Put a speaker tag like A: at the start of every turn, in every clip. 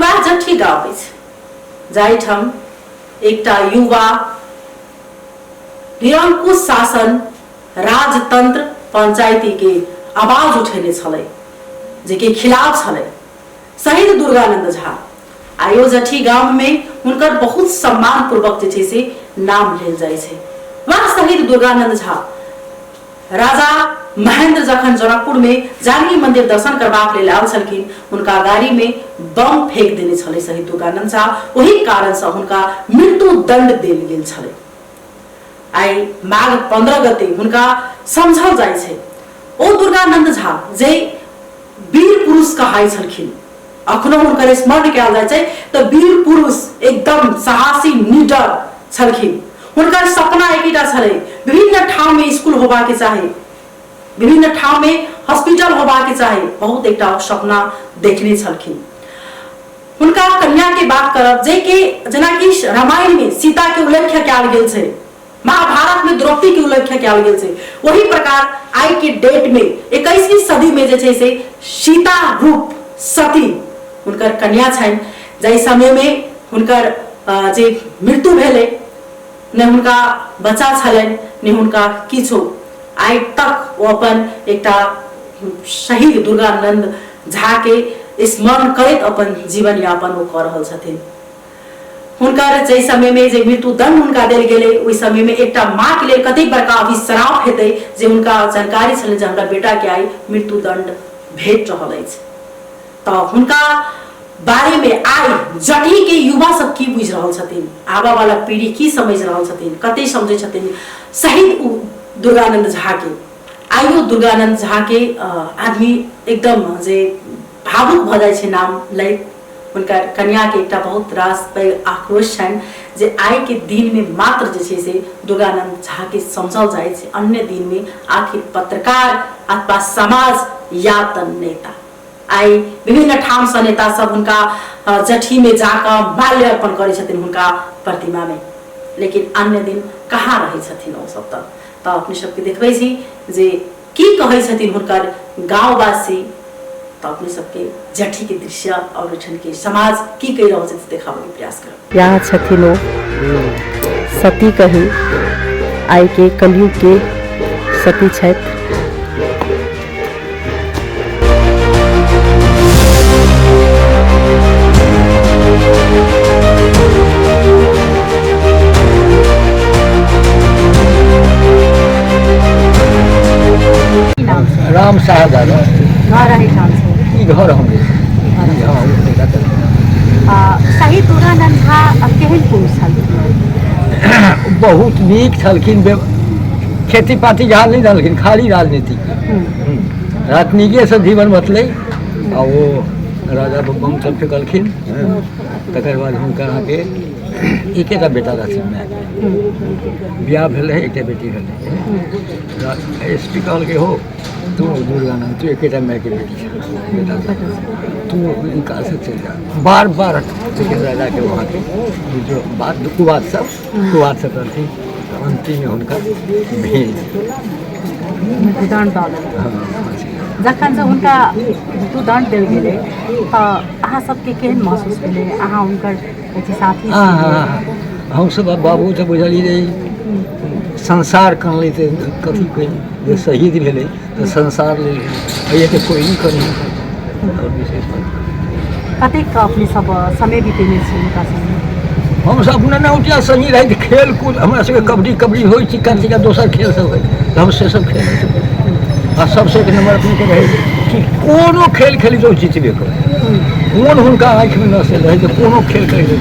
A: वह जठी गाँव जाहिठाम एकटा युवा निरंकुश शासन राजतंत्र पंचायती के आवाज उठेने छले जेके खिलाफ छले शहीद दुर्गानंद झा। आयो जठी गांव में उनकर बहुत सम्मान पूर्वक जे से नाम लेल जाय छे। वह शहीद दुर्गानंद झा राजा महेंद्र जखन जनकपुर में जानकी मंदिर दर्शन करबाक लेल आयल छलखिन, उनका गाड़ी में बम फेंक देने छले शहीद दुर्गानंद झा। वही कारण से उनका मृत्यु दंड देल गेल छले। आई माघ 15 गते उनका समझल जाय छे ओ दुर्गानंद झा जे वीर पुरुष कहाय छलखिन। अखनो उनकर स्मरण कयल जाय छै तो वीर पुरुष एकदम साहसी निडर छलखिन। उनकर सपना एकटा छले विभिन्न ठाव में स्कूल होबा के चाहे, विभिन्न ठाव में हॉस्पिटल होबा के चाहे, बहुत एकटा सपना देखने छलखिन। उनका कन्या के बात करब जे के जेना कि रामायण में सीता के उल्लेख कयल गेल छै, महाभारत में द्रौपदी के उल्लेख कयल गेल छै, वही प्रकार आई के डेट में 21वीं सदी में जे छै से सीता रूप सती उनकर कन्या छन। जै समय में उनकर जे मृत्यु भेले ने उनका बच्चा छलन ने उनका किछो आई तक वो अपन एकटा शहीद दुर्गानंद झा के स्मरण करैत अपन जीवन यापन वो कर रहल छथिन। हुनकर जै समय में जे मृत्यु दंड उनका देल गेले ओइ समय में एकटा मां के लिए कते बड़का अभिश्राप हेतै जे उनका जानकारी छल जे हमरा बेटा के आई मृत्यु दंड भेट रहल अछि। तो हुनका बारे में आई जठी के युवा सब की बुझ रहल छथिन, आबा वाला पीढ़ी की समझ रहल छथिन, कते समझै छथिन शहीद दुर्गानंद झा के। आइयो दुर्गानंद झा के आदमी एकदम जे भावुक भ जाय छै नाम लैत। उनका कन्या के एकटा बहुत रास पैघ आक्रोश छन जे आई के दिन में मात्र जे छै से दुर्गानंद झा के समझल जाय छै, अन्य दिन में आखिर पत्रकार अथवा समाज यातन नेता आई विभिन्न ठाम से नेता सब उनका जठी में जाकर माल्यार्पण करे छथिन उनका प्रतिमा में, लेकिन अन्य दिन कहाँ रहे छथिन ओ सब तक। तो अपने सबके देखबै छी जे की कहै छथिन हुनकर गांववासी। तो अपने सबके जठी के दृश्य और उठन के समाज की कह रहल छै देखाबे के प्रयास करब।
B: यहाँ छथिन ओ सती कही आई के कलयुग के सती छथि।
C: राम शाहजादा
B: घर रही ठाम से
C: घर हम
B: शहीद दुर्गानंद झा केहन पुरुष छलखिन?
C: बहुत नीक छलखिन। खेती पाती जहाँ नहीं रहलखिन, खाली राजनीति राजनीतिये से जीवन बतलै। आ वो राजा बम सब फेंकलखिन। तकर बाद हुनका अहाँके एकेटा बेटा रहथिन, बियाह भेल है, एकटा बेटी रहलै। एसपी कहलकै हो तू दुर्गानंद तू एकेटा माय के बेटी बेटा तू इनका से चल जा। बार बार राजा के वहाँ के जो बात कुवाद सब करती अंतिम में हुनका भेज
B: जखन से हुनका मृत्यु दंड देल गेलै तो अहाँ सबके केहन महसूस भेलै? अहाँ हुनकर साथी
C: हम सब बाबू तो बुझली रही संसार कनलै तो कथी कही शहीद भेलै तो संसार ले ये तो कोई नहीं करी।
B: कतेक अपने सब समय बितेने छी हुनका संगे?
C: हम सब अपना नौटिया संगी रही खेल कूद हमरा सबके कबड्डी होइ चिक्का दोसर खेल सब होइ हम से सब खेल आ सबसे एक नंबर अपने के रहे कि कोनो खेल खेली तो जीतबे करे। कौन हुनका आँख में न से रहे तो कोनो खेल खेली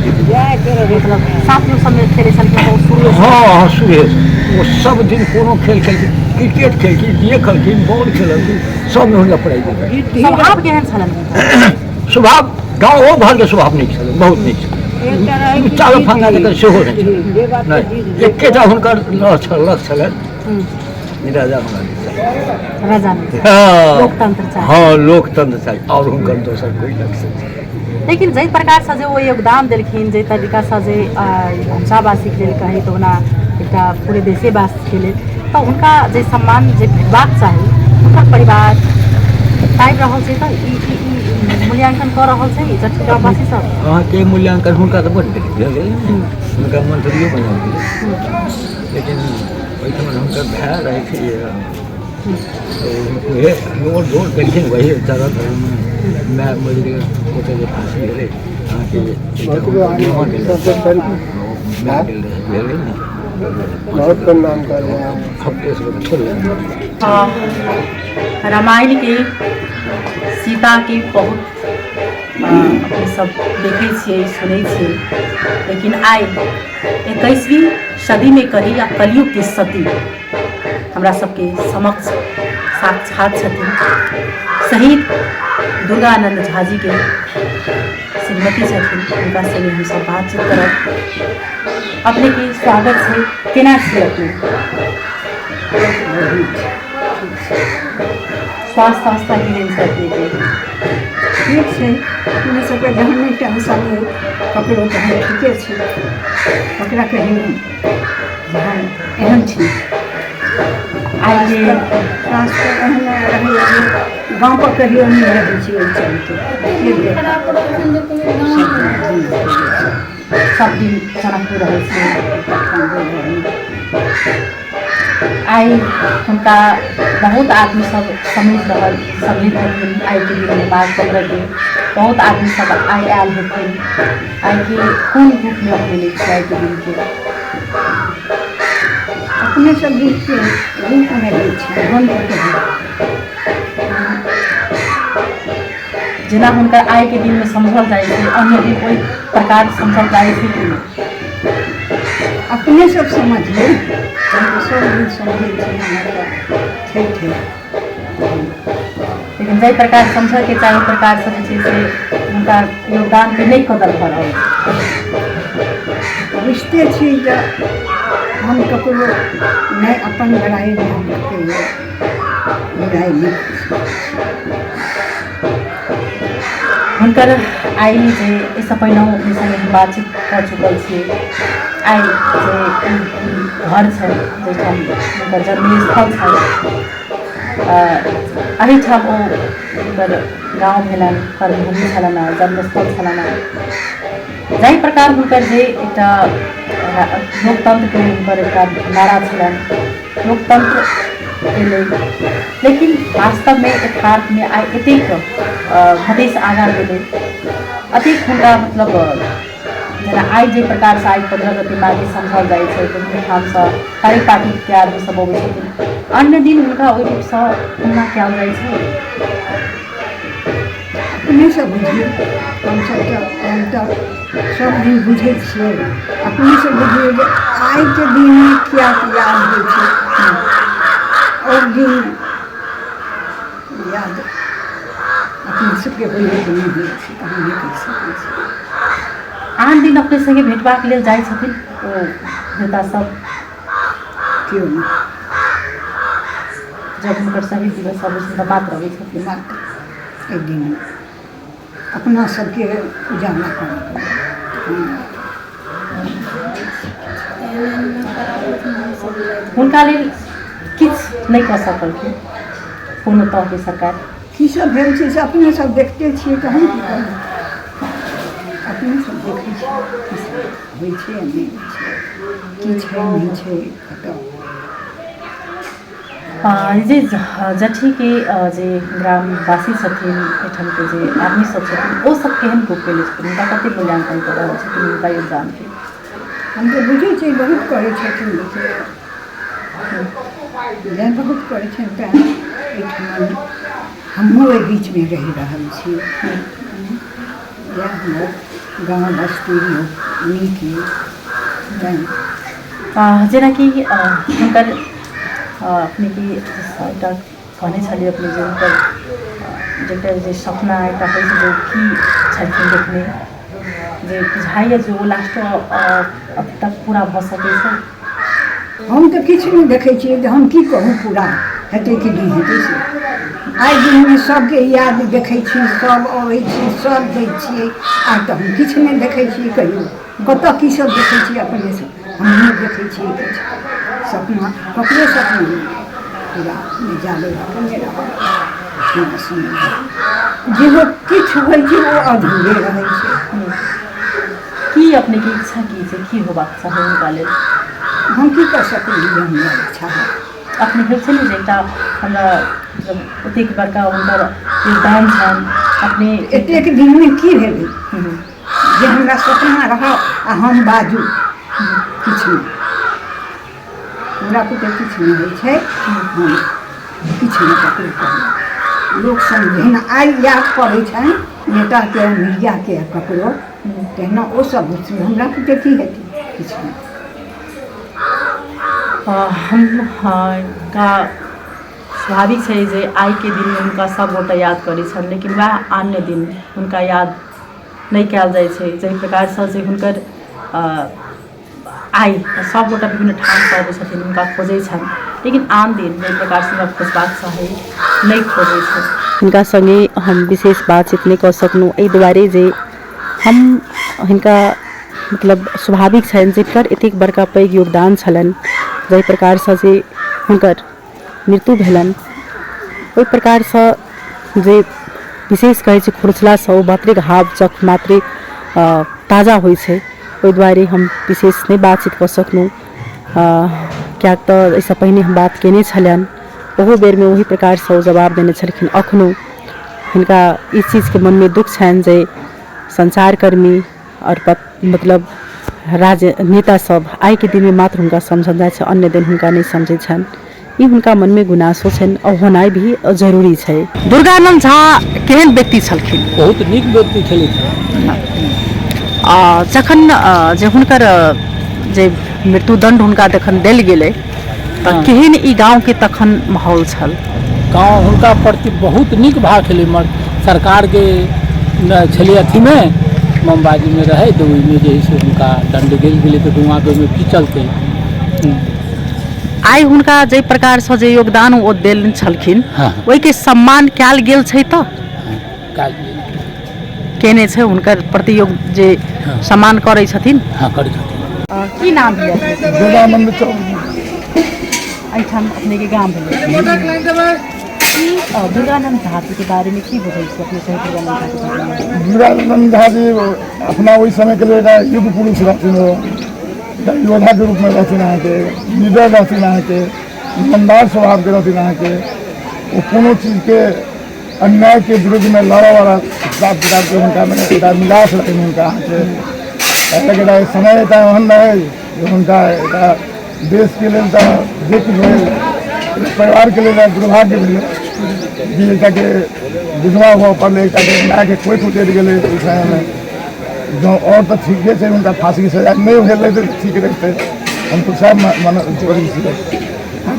B: मतलब साथियों समय खेले छलखिन।
C: हाँ सुरेश वो सब दिन कोनो खेल खेलखिन, क्रिकेट खेलखिन, दिए खेलखिन, बॉल खेलखिन, सब में हुनका पढ़ाई देलखिन।
B: स्वभाव केहन छलनि?
C: स्वभाव गाँव ओ घर के स्वभाव नीक छलै, बहुत नीक छलै। चावल फंगा के सेहो नहीं एकेटा हुनकर लक्ष्य छलनि राजा लोकतंत्र चाहिए और हुनकर दोसर कोई लक्ष्य नहीं।
B: लेकिन जै प्रकार से वो योगदान देलखिन, जै तरीका से जे भाषावासी के लेल कही तो ओना एकटा पूरे देशवासी के लेल तो उनका जे सम्मान जे भेटबाक चाही हुनकर परिवार पाबि रहल छै। तो मूल्यांकन कर रहल छै जठी गामवासी सब।
C: हाँ के मूल्यांकन हुनका तऽ बड्ड भेल गेलै, हुनका मंत्रियो बना गेलै, लेकिन ओहिठाम हुनकर भाय रहै छै उहे जोर जोर केलखिन, वही तरह माय मरि गेल, ओतऽ जे फाँसी भेलै अहाँके माय गेल भेलै ने
A: रामायण के सीता के बहुत अपने सब देखे छियै सुनै छियै, लेकिन आइ 21वीं सदी में कही या कलयुग के सती हमरा सबके समक्ष साक्षात छथिन शहीद दुर्गानंद झा जी के श्रीमती छथिन। उनका से हम सब बातचीत करब। अपने के स्वागत है, केना छी अपने? स्वास्थ्य अवस्था केहन छै अपने के?
D: ठीक छै, अपने सबके जहन नहीं टेंशन है ककरो तहन ठीके छै, ओकरा कहियो जहन एहन छी
A: आइ जे
D: स्वास्थ्य एहन रहैए जे गाँव पर कहियो नहीं रहै छी ओहि चलते
A: सब दिन जनकपुर रहै छै। आइ हुनका बहुत आदमी सब समझ रहल सम्मिलित हेथिन। आइ के दिन में बात कर के बहुत आदमी सब आइ आयल हेथिन। आइ के कोन रूप में अपने ले आइ के दिन के
D: अपने सब दिन के रूप में लै छी हम तो कहियो
A: जेना हुनकर आइ के दिन में समझल जाए छै, अन्य दिन कोई प्रकार समझल जाए छै कि नहीं?
D: अपने सब समझिए, हम तो सब दिन समझे छी हमारा ठीक है,
A: लेकिन जै प्रकार समझ के चाहे प्रकार से जे छै से हुनका योगदान के नहीं कदर भऽ रहल छै।
D: बुझते छी जे हम ककरो नहीं अपन लड़ाई में हम कहियो लड़ाई नहीं
A: हुनकर आइ जे इससे पहिने अपने संगे हम बातचीत कर चुकल छी। आइ जे घर छै जहिठाम हुनकर जन्मस्थल छै, एहिठाम ओ हुनकर गाँव भेलनि, कर्मभूमि छलनि, जन्मस्थल छलनि। जाहि प्रकार हुनकर जे एकटा लोकतंत्र के हुनकर एकटा नारा छलनि, लोकतंत्र के लेल, लेकिन वास्तव में यथार्थ में आइ एतेक मधेश आगाँ गेलै, अतेक हुनका मतलब जेना आइ जे प्रकार से आइ 15 गते माघी समझल जाइ छै, विभिन्न ठाम से हरेक पार्टी के आदमी सब अबै छथिन, अन्य दिन हुनका ओहि रूप से तुलना कयल जाइ छै।
D: अपने सब बुझिए, हम तो सब दिन बुझे छियै, अपने सब बुझिए जे आइ के दिन में क्या याद होइ छै और दिन याद अपने सबके होइए कि नहीं होइ छै तऽ हम नहीं कहि सकै छी।
A: आन दिन अपने संगे भेटबाक लेल जाइ छथिन ओ नेता सब?
D: केओ नहीं,
A: जब हुनकर शहीद दिवस अबै छै तऽ मात्र अबै छथिन।
D: मात्र एक दिन अपना सबके उजाला करऽ
A: हुनका लेल किछु नहि कऽ सकलखिन कोनो तरहके सरकार?
D: की सब भेल छै से अपने सब देखते छियै, तऽ हम की करब, अपने सब देखै छियै की सब होइ छै आ नहि होइ छै, की छै नहि छै बताउ।
A: जे जठी के जे ग्रामवासी छथिन, एहिठाम के जे आदमी सब छथिन, ओ सब केहन रूप के छथिन, हुनका कते मूल्यांकन कर रहल छथिन हुनका योगदान के?
D: हम तो बुझै छियै बहुत करै छथिन, लेकिन बहुत करै छथिन तऽ एहिठाम हमहूँ एहि बीचमे रहि रहल छी। इएह हमर गाँव बस्ती नीक
A: जेनाकि हुनकर अपने की एकटा कहने छलियै अपने जे हुनकर जे सपना एकटा होइ छै जे की छलखिन देखने, जे बुझाइए जे ओ लास्टो अब तक पूरा भऽ सकै छै?
D: हम तऽ किछु नहि देखै छियै, जे हम की कहूँ पूरा हेतै कि नहीं हेतै से। आइ दिन में सबके याद देखै छी, सब अबै छी, सब दै छियै, आइ तऽ हम किछु नहीं देखै छियै कहियो। कतऽ की सब देखै छियै अपने सब, हम नहीं देखै छियै किछु। सपना ककरो सपना पूरा नहीं जाबै अपने रहल। हुनका सुनैए जेहो किछु होइ छै ओ अधूरे रहै छै।
B: की अपने की इच्छा की छै की होबाक चाही हुनका लेल?
D: हम की कऽ सकलियै हमरा इच्छा है
B: अपने भेल छै ने जे एकटा हमरा मतलब ओतेक बड़का हुनकर योगदान छनि अपने
D: एतेक दिनमे की भेलै जे हमरा सपना रह आ हम बाजू किछु नहि हमरा पुते किछु नहि होइ छै। हम किछु नहि ककरो कहलहुँ लोक समझे ने आइ याद पड़ै छनि नेताके मीडियाके ककरो तहिना ओ सब बुझथिन हमरा पुते की हेतै किछु नहि।
B: हुनका स्वाभाविक छै जे आइके दिनमे हुनका सब गोटा याद करै छनि लेकिन वएह अन्य दिन हुनका याद नहि कयल जाइ छै जाहि प्रकारसँ जे हुनकर आइ सब गोटा विभिन्न ठामसँ अबै छथिन हुनका खोजै छनि लेकिन आन दिन जाहि प्रकारसँ हमरा खोजबाक चाही नहि खोजै छै। हुनका सङ्गे हम विशेष बातचीत नहि कऽ सकलहुँ एहि दुआरे जे हम हिनका मतलब स्वाभाविक छनि जेकर एतेक बड़का पैघ योगदान छलनि जाहि प्रकारसँ जे हुनकर मृत्यु भेलनि ओहि प्रकारसँ जे विशेष कहै छै खोरचलासँ ओ मात्रे घाव जख मात्रे ताजा होइ छै ओहि दुआरे हम विशेष नहि बातचीत कऽ सकलहुँ। किएक तऽ एहिसँ पहिने हम बात कयने छलियनि ओहो बेरमे ओही प्रकारसँ ओ जवाब देने छलखिन। एखनहु हिनका ई चीजके मनमे दुख छनि जे संचारकर्मी आओर मतलब राजनेता सब आइके दिनमे मात्र हुनका समझल जाइ छै अन्य दिन हुनका नहि समझै छनि ई हुनका मनमे गुनासो छनि आओर होनाइ भी जरूरी छै। दुर्गानन्द झा केहन व्यक्ति छलखिन?
C: बहुत नीक व्यक्ति छलखिन।
B: जखन जे हुनकर जे मृत्युदण्ड हुनका जखन देल गेलै तऽ केहन ई गाँवके तखन माहौल छल?
E: गाँव हुनका प्रति बहुत नीक भाव छलै सरकारके छलै अथीमे मोमबाजीमे रहै तऽ ओहिमे जे है से हुनका दण्ड देल गेलै तऽ वहाँके ओहिमे की चलतै।
B: आइ हुनका जाहि प्रकारसँ जे योगदान ओ देल छलखिन ओहिके सम्मान कयल गेल छै तऽ केने छै हुनकर प्रति जे सम्मान करै छथिन?
E: हाँ करै छथिन।
B: की नाम भेलै?
E: दुर्गानन्द चौधरी।
B: एहिठाम अपनेके गाम भेलै। दुर्गानन्द झा के बारे में की बुझे अपने सही?
E: दुर्गानन्द झा जी अपना वही समय के लिए युग पुरुष रहथिन योद्धा के रूप में रहथिन अहाँके लीडर रहथिन अहाँके ईमानदार स्वभाव के रहथिन अहाँके वो कोनो चीज के अन्याय के विरुद्ध में लड़े वाला हिसाब किताब के हुनका में मिलास रहथिन हुनका अहाँके समय एहन रहे जो हुनका देश के लिए जे किछु परिवार के लिए दुर्भाग्य भेलै जे एकटा के विधवा हुआ पड़लै एकटा के मायके कोइ उतरि गेलै विषयमे जो और तो ठीके छै हुनका फांसीके सजा नहि भेलै तऽ ठीक रहितै हम तो सब करै छियै।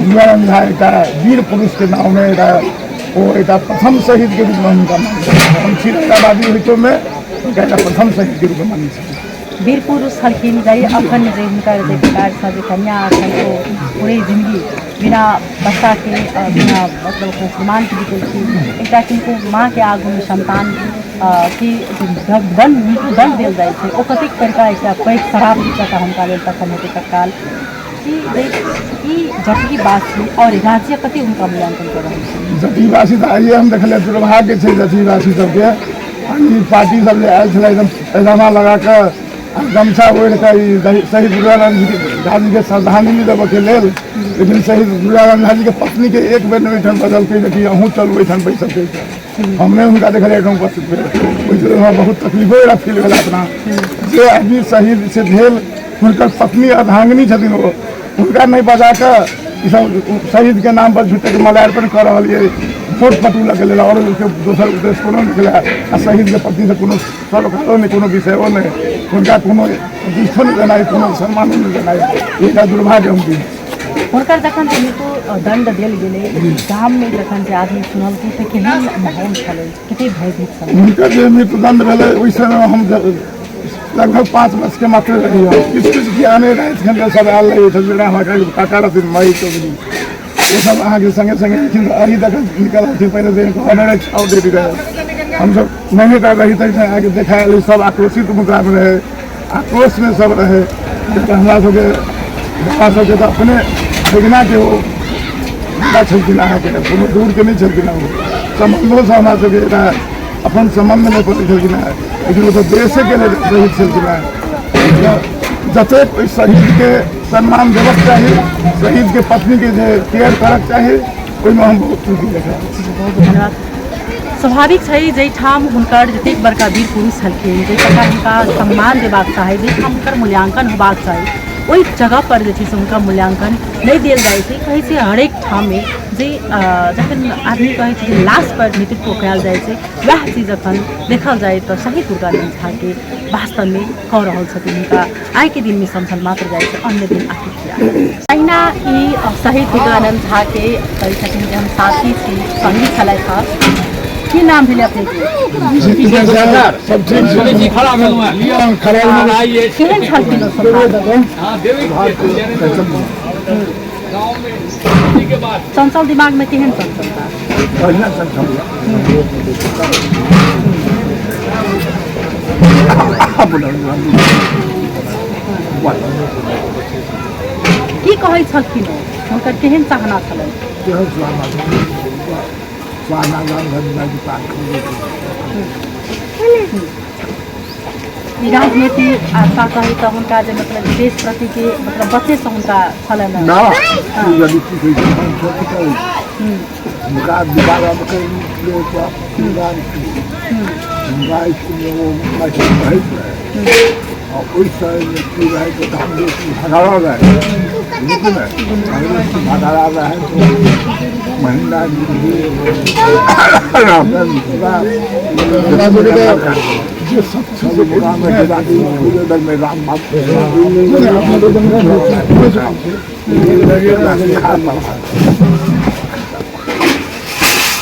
E: दुर्गानन्द झा एकटा वीर पुरुषके नाममे एकटा प्रथम शहीदके रूपमे हुनका हम छिराबादी होइतोमे हुनका एकटा प्रथम शहीदके रूपमे मानै छी।
B: वीर पुरुष छलखिन जे अखन जे हुनकर जे प्रकारसँ जे कन्या छनि ओ पूरी जिंदगी बिना बच्चाके बिना मतलब मुसलमानके बितेलखिन एकटा किनको माँके आगूमे संतान की दण्ड देल जाइ छै ओ कतेक तरीका एकटा पैघ शराब जकाँ हुनका लेल तखन हेतै तत्काल ई जटिवासी आओर राज्य कतेक हुनका मूल्यांकन कऽ रहल छै?
E: जटिवासी तऽ आइए हम देखलियै दुर्भाग्य छै जटिवासी सबके पार्टी सब जे आयल छलै एकदम पैजामा लगा कऽ गमछा ओढ़ि कऽ शहीद दुर्गानन्द झा जी के श्रद्धांजलि देबऽके लेल लेकिन शहीद दुर्गानन्द झा जी के पत्नी के एक बेर ओहिठाम बदलकै जे कि अहूँ चलू ओहिठाम बैस सकै छै हमने हुनका देखलियै एहिठाम उपस्थित भेल ओहिसँ हमरा बहुत तकलीफो एकरा फील भेल अपना जे आदमी शहीद से भेल हुनकर पत्नी अर्धांगिनी छथिन ओ हुनका नहीं बजा कर शहीद के नाम पर झूठे के मल्यार्पण कर रहा है वोट पटुला के लेल और दोसर उद्देश्य कोनो निकला आ शहीद के प्रति से कोनो सरोकारो नहीं कोनो विषयो नहीं हुनका कोनो प्रतिष्ठो नहीं देना कोनो सम्मान नहीं देना एकटा दुर्भाग्य हम दिन
B: हुनकर जखन मृत्यु दंड देल गेलै गाममे जखन जे आदमी सुनलकै तऽ केहन माहौल छलै कतेक भयभीत छलै?
E: हुनकर जे मृत्युदंड भेलै ओहि समय हम लगभग 5 वर्ष के मात्र रही किछु किछु ज्ञाने राति खन सब आयल रही हमारे काका रहथिन मई चौधरी वो सब अहाँके संगे संगे अभी तक निकल पहले से ऑनर छाव दे दी रहे हम सब नहीं कर रही तक आगे देखा सब आक्रोशित मुद्रा में रहे आक्रोश में सब रहे हमारा सबके तो अपने योजना के वो छलखिन अहाँके कोनो दूर के नहीं छलखिन वो संबंधों से हमरा सबके एकटा अपन संबंध नहीं पड़ै छलखिन हेँ, लेकिन ओ तऽ देशे के लेल शहीद छलखिन हेँ। जतेक ओहि शहीद के सम्मान देबक चाही, शहीद के पत्नी के जे केयर करक चाही, ओहिमे हम बहुत खुशी देखै छी।
B: बहुत धन्यवाद। स्वाभाविक छै जाहिठाम हुनकर जतेक बड़का वीर पुरुष छलखिन, जाहि प्रकार हुनका सम्मान देबाक चाही, जाहिठाम हुनकर मूल्यांकन होबाक चाही, ओहि जगह पर जे छै से हुनका मूल्यांकन नहि देल जाइ छै। कहै छै हरेक ठाममे जे जखन आदमी कहै छै जे लाश पर नेतृत्व कयल जाइ छै, वएह चीज जखन देखल जाए तऽ शहीद दुर्गानंद झाके वास्तवमे कऽ रहल छथिन। हुनका आइके दिनमे समझल मात्र जाइ छै, अन्य दिन आखिर किया। तहिना ई शहीद दुर्गानंद झाके कहै छथिन जे हम साथी छी, संगी छलथि हँ। की नाम भेलै अपने के?
E: सब ठीक छै,
C: खड़ा भेलहुँ हेँ।
B: केहन छलखिन ओ स्वभाव? चंचल दिमाग में केहन चंचलता?
E: बढ़िया संख्या
B: की कहै छलखिन ओ? हुनकर केहन चाहना छलनि? राजनीति आशा कही तऽ हुनका जे मतलब देश प्रति के मतलब बच्चे से हुनका छलनि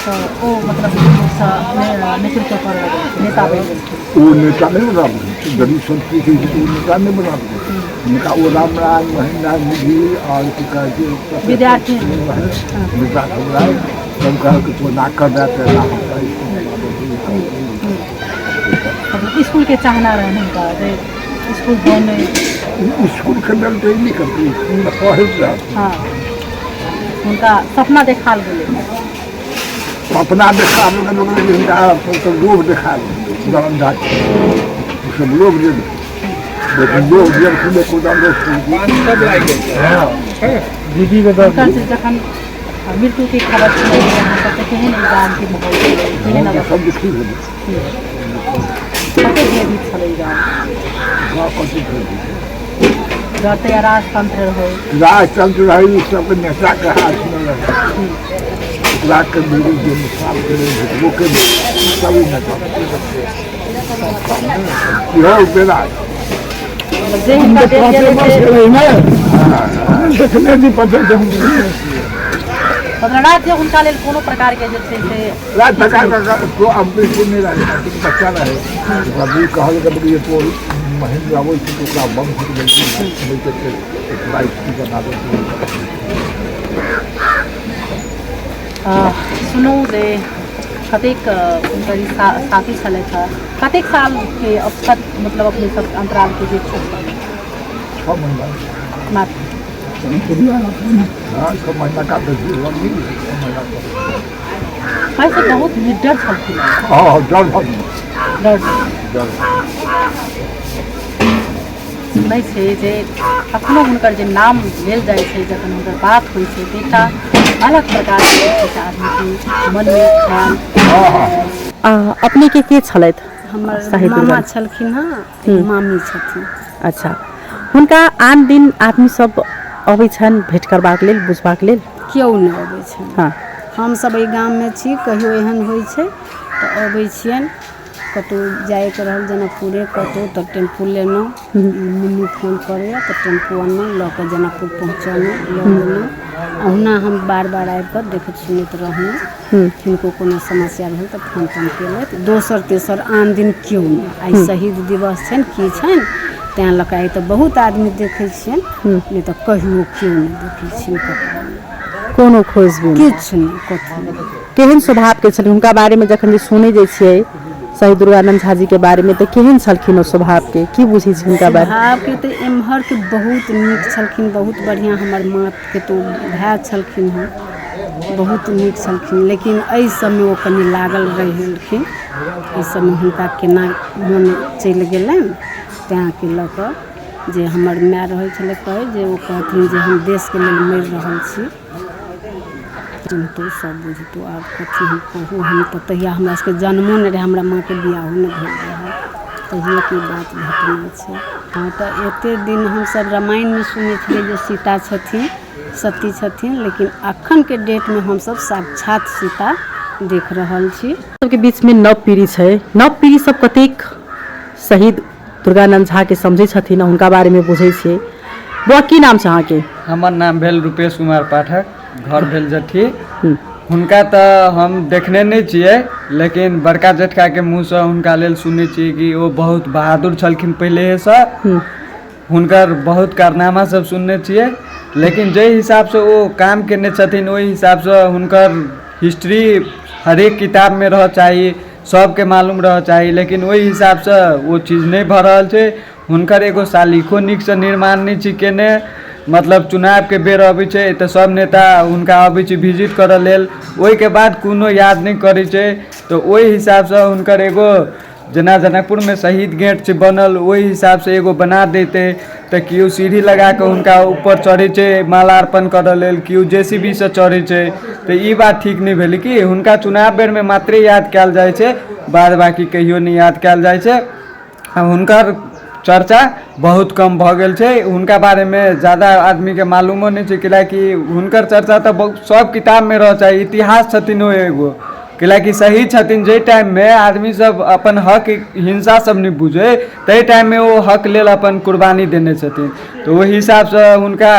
B: ओ मतलब नेतृत्व कर नेता बन
E: वो नेता नहीं बना, गरीब संस्कृति नेता नहीं बना, उनका वो रामराज महेंद्र निधि और
B: विद्यार्थी
E: नेता सब रहा सबका तो ना कर रहा था।
B: स्कूल के चाहना रहने का स्कूल बने,
E: स्कूल के अंदर तो नहीं करती।
B: हाँ, उनका सपना देखाल गए,
E: सपना देखा लोग देखा सब लोग लेकिन लोग दीदी
B: जखन मृत्यु की खबर सुनाई केहन एग्जाम के माहौल
E: सब ठीक
B: है। राजतंत्र हो,
E: राजतंत्र रही सब नेता के हाथ में के वो के सभी नेता
B: राज्य उनका लेल कोनो प्रकार के जे छै से
E: राज्य सरकार का तो अम्बिशन नहीं रहे, बच्चा रहे अभी कहल कि ये तो महेंद्र आवल से तो बम
B: सुनू जे कतेक उनकर साथी छलै था, कतेक साल के औसत मतलब अपने सब अंतराल के जे
E: 6 महीना
B: मात्र
E: महीना का
B: वैसे बहुत निडर छलखिन। सुनै छै जे अखनो हुनकर जे नाम लेल जाइ छै, जखन हुनकर बात होइ छै तऽ एकटा अलग प्रकार के आदमी के मन में ख्याल। अपने के छलथि?
D: हमर मामा छलखिन हँ, मामी छथिन।
B: अच्छा, हुनका आन दिन आदमी सब अबै छन् भेट करबाक लेल, बुझबाक लेल?
D: केओ नहि अबै छनि।
B: हाँ,
D: हमसब एहि गाममे छी, कहियो एहन होइ छै तऽ अबै छियनि। कतहु जाइके रहल जनकपुरे कतहु तऽ टेम्पू लेलहुँ, मम्मी फोन करैए तऽ टेम्पू अनलहुँ, लऽ कऽ जनकपुर पहुँचलहुँ, लऽ गेलहुँ। अहुना हम बार बार आबि कऽ देखैत सुनैत रहलहुँ। किनको कोनो समस्या भेल तऽ फोन तोन केलथि। दोसर तेसर आन दिन केओ नहि। आइ शहीद दिवस छनि, की छनि, तैँ लऽ कऽ आइ तऽ बहुत आदमी देखै छियनि, नहि तऽ कहियो केओ नहि देखै छियनि।
B: कोनो खोजबीन
D: किछु नहीं, कथी नहीं।
B: केहन स्वभाव के छलखिन? हुनका बारे में जखन सुनै जाइ छियै शहीद दुर्गानंद झा जी के बारे में, तो केहन छलखिन ओ स्वभाव के? की बुझै छी हुनका बारे?
D: स्वभाव के तो एम्हर के बहुत नीक छलखिन, बहुत बढ़िया। हमर माँ के तो भाई छलखिन हँ,
F: बहुत नीक छलखिन, लेकिन एहि सबमे ओ कनि लागल रहलखिन। एहि सबमे हुनका केना मोन चलि गेलनि, तेँ लऽ कऽ जे हमर माय रहै छलै कहै जे ओ कहथिन जे हम देशके लेल मरि रहल छी। चिन्हतो सब बुझतो, आब कथी हम कहू, हम तऽ तहिया हमरा सबके जन्मो नहि रहै, हमरा माँके बियाहो नहि भेल रहै, तहियोके बात घटना छै। हाँ, तऽ एतेक दिन हमसब रामायणमे सुनै छलियै जे सीता छथिन, सती छथिन, लेकिन अखनके डेटमे हमसब साक्षात सीता देख रहल छी।
A: सबके बीचमे नव पीढ़ी छै, नव पीढ़ी सब कतेक शहीद दुर्गानंद झा के समझै छथिन, हुनका बारेमे बुझै छियै। बौआ की नाम छै अहाँके?
G: हमर नाम भेल रूपेश कुमार पाठक, घर भेल जट्ठी। हुनका तऽ हम देखने नहीं छियै, लेकिन बड़का जेठकाके मुँहसँ हुनका लेल सुनै छियै कि ओ बहुत बहादुर छलखिन पहिलेसँ। हुनकर बहुत कारनामा सब सुनने छियै, लेकिन जाहि हिसाबसँ ओ काम केने छथिन ओहि हिसाबसँ हुनकर हिस्ट्री हरेक किताबमे रह चाही, सबके मालूम रह चाही, लेकिन ओहि हिसाबसँ वो चीज नहीं भऽ रहल छै। हुनकर एगो सालिखो नीकसँ निर्माण नहीं छै केने, मतलब चुनावके बेर अबै छै तऽ सब नेता हुनका अबै छै विजिट करऽ लेल, ओहिके बाद कोनो याद नहीं करै छै। तऽ ओहि हिसाबसँ हुनकर एगो जेना जनकपुरमे शहीद गेट छै बनल, ओहि हिसाबसँ एगो बना देतै तऽ केओ सीढ़ी लगा कऽ हुनका ऊपर चढ़ै छै मालार्पण करऽ लेल, केओ JCB से चढ़ै छै, तऽ ई बात ठीक नहीं भेलै कि हुनका चुनाव बेरमे मात्रे याद कयल जाइ छै, बाद बाकी कहियो नहीं याद कयल जाइ छै। हुनकर चर्चा बहुत कम भऽ गेल छै, हुनका बारेमे ज़्यादा आदमीके मालूमो नहीं छै, कैलाकि हुनकर चर्चा तऽ सब किताबमे रह चाही, इतिहास छथिन ओ एगो, कैलाकि सही छथिन। जाहि टाइममे आदमी सब अपन हक हिंसा सब नहीं बुझे, ताहि टाइममे ओ हक लेल अपन कुर्बानी देने छथिन, तऽ ओहि हिसाबसँ हुनका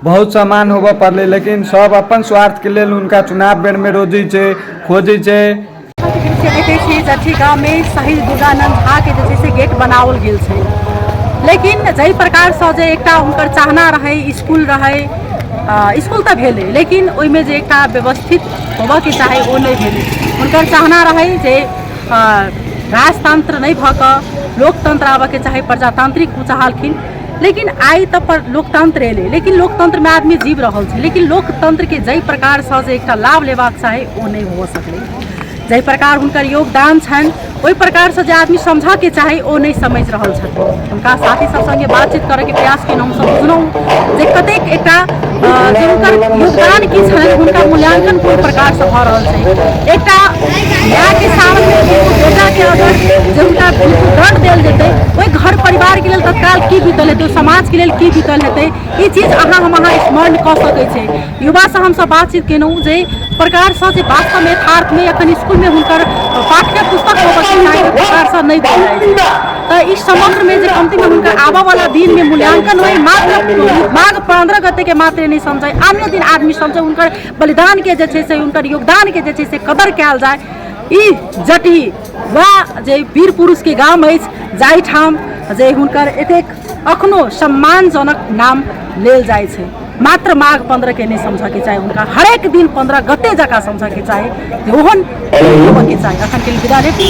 G: बहुत सम्मान होबऽ पड़लै, लेकिन सब अपन स्वार्थके लेल हुनका चुनाव बेरमे रोजै छै, खोजै छै।
A: देखै छी जट्ठी गाँवमे शहीद दुर्गानंद झाके जे छै से गेट बनाओल गेल छै, लेकिन जाहि प्रकारसँ जे एकटा हुनकर चाहना रहै, स्कूल रहै, स्कूल तऽ भेलै, लेकिन ओहिमे जे एकटा व्यवस्थित होबऽके चाही ओ नहीं भेलै। हुनकर चाहना रहै जे राजतंत्र नहीं भऽ कऽ लोकतंत्र आबऽके चाही, प्रजातांत्रिक ओ चाहलखिन। लेकिन आइ तऽ लोकतंत्र एलै, लेकिन लोकतंत्रमे आदमी जीव रहल छै, लेकिन लोकतंत्रके जाहि प्रकारसँ जे एकटा लाभ लेबाक चाही ओ नहीं भऽ सकलै। जाहि प्रकार हुनकर योगदान छनि ओहि प्रकारसँ जे आदमी समझऽके चाही ओ नहीं समझि रहल छथिन। हुनका साथी सब संगे बातचीत करैके प्रयास केलहुँ, हमसब बुझलहुँ जे कतेक एकटा जे हुनकर योगदान की छनि, हुनका मूल्यांकन कोन प्रकारसँ भऽ रहल छै। एकटा मायके सामने बेटाके अगर जे हुनका दर्द देल जेतै, ओहि घर परिवारके लेल तत्काल की बीतल हेतै, समाजके लेल की बीतल हेतै, ई चीज अहाँ स्मरण कऽ सकै छै। युवासँ हमसब बातचीत केलहुँ जे प्रकारसँ जे वास्तवमे यथार्थमे एखन स्कूलमे हुनकर पाठ्य पुस्तक होबऽके चाही प्रकारसँ नहीं देल जाइ छै, तऽ ई समग्रमे जे कमतीमे हुनकर आबऽवला दिनमे मूल्यांकन होइ, मात्र माघ 15 गतेके मात्र नहीं समझै, आनो दिन आदमी समझै, हुनकर बलिदानके जे छै से हुनकर योगदानके जे छै से कदर कयल जाय। ई जट्ठी वएह जे वीर पुरुषके गाम अछि, जाहिठाम जे हुनकर एतेक अखनो सम्मानजनक नाम लेल जाइ छै। मात्र माघ 15 के नहीं समझऽके चाही, हुनका हरेक दिन 15 गते जकाँ समझऽके चाही, जे ओहन होबऽके चाही। अखन के विदा लेब।